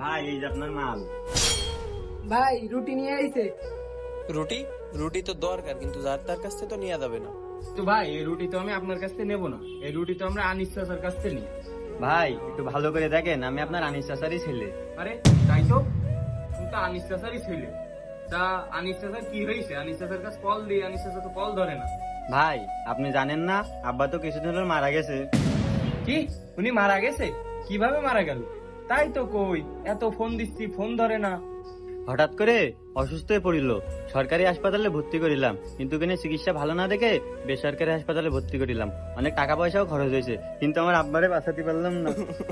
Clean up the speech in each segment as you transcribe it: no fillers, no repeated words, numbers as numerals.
ভাই এই যে আপনার মাল। ভাই রুটি নিয়ে আইছে। রুটি রুটি তো দরকার, কিন্তু যার তার কাছ থেকে তো নেওয়া যাবে না। তো ভাই এই রুটি তো আমি আপনার কাছ থেকে নেবো না, এই রুটি তো আমরা আনিস চাচার কাছ থেকে নিই। ভাই একটু ভালো করে দেখেন, আমি আপনার আনিস চাচারই ছেলে। আরে তাই তো, তুমি তো আনিস চাচারই ছেলে। তা আনিস চাচার কি হয়েছে? আনিস চাচার কাছে কল দিই, আনিস চাচা তো কল ধরে না। ভাই আপনি জানেন না, আব্বা তো কিছুদিন হলো মারা গেছে। কি, উনি মারা গেছে? কিভাবে মারা গেল? তাই তো কই, এত ফোন দিচ্ছি ফোন ধরে না। হঠাৎ করে অসুস্থ হয়ে পড়িল, সরকারি হাসপাতালে ভর্তি করিলাম, কিন্তু ওখানে চিকিৎসা ভালো না দেখে বেসরকারি হাসপাতালে ভর্তি করিলাম। অনেক টাকা পয়সাও খরচ হয়েছে, কিন্তু আমার আব্বারে বাঁচাতে পারলাম না।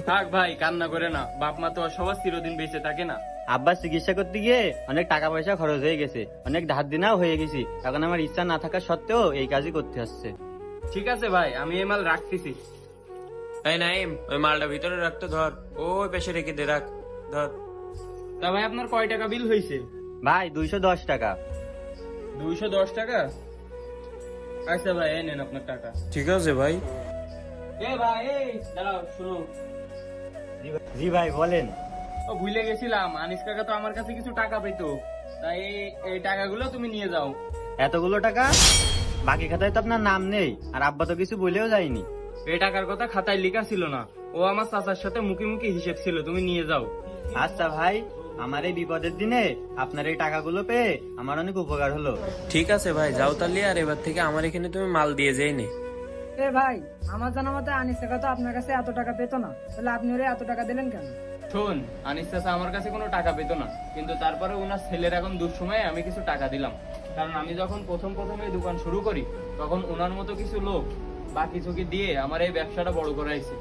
থাক ভাই, কান্না করে না, বাপ মা তো আর সবার চিরদিন বেঁচে থাকে না। আব্বার চিকিৎসা করতে গিয়ে অনেক টাকা পয়সা খরচ হয়ে গেছে, অনেক ধার দিনাও হয়ে গেছি। এখন আমার ইচ্ছা না থাকা সত্ত্বেও এই কাজই করতে আসছে। ঠিক আছে ভাই, আমি এই মাল রাখতেছি। এই নাইম, ওই মালটা ভিতরে রাখতে ধর, ওই পাশে রেখে দে, রাখ ধর। তা ভাই আপনার কয় টাকা বিল হয়েছে? ভাই 210 টাকা। 210 টাকা? আচ্ছা ভাই, এই নেন আপনার টাকা। ঠিক আছে ভাই। এ ভাই, এই দাঁড়াও, শুনো। জি ভাই বলেন। ও ভুলে গেছিলাম, আনিস কাকা তো আমার কাছে কিছু টাকা পেতো, তাই এই টাকাগুলো তুমি নিয়ে যাও। এতগুলো টাকা? বাকি খাতায় তো আপনার নাম নেই, আর আব্বা তো কিছু বলেও যায়নি। এই টাকার কথা খাতায় লেখা ছিল না, ও আমার চাচার সাথে মুখে মুখে হিসেব ছিল, তুমি নিয়ে যাও। আচ্ছা ভাই, আমার এই বিপদের দিনে আপনার এই টাকাগুলো পেয়ে আমার অনেক উপকার হলো। ঠিক আছে ভাই, যাও তাহলে। আর এবার থেকে আমার এখানে তুমি মাল দিয়ে যাই নে। এ ভাই, আমার জানা মতে আনিস কাকা তো আপনার কাছে এত টাকা পেতো না, তাহলে আপনি ওরে এত টাকা দিলেন কেন? শোন, আনিস চাচা আমার কাছে কোনো টাকা পেতো না, কিন্তু তারপরে ওনার ছেলের এখন দুঃসময়ে আমি কিছু টাকা দিলাম। কারণ আমি যখন প্রথম এই দোকান শুরু করি, তখন ওনার মতো কিছু লোক বাকি ঝুঁকি দিয়ে আমার এই ব্যবসাটা বড় করাইছে।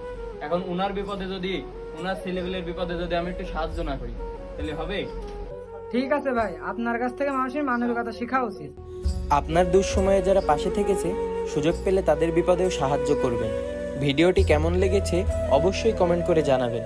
এখন ওনার বিপদে যদি, ওনার ছেলেপেলের বিপদে যদি আমি একটু সাহায্য না করি, তাহলে হবে? ঠিক আছে ভাই, আপনার কাছ থেকে মানুষের মানবিকতা শেখা উচিত। আপনার দুঃসময়ে যারা পাশে থেকেছে, সুযোগ পেলে তাদের বিপদেও সাহায্য করবেন। ভিডিওটি কেমন লেগেছে অবশ্যই কমেন্ট করে জানাবেন।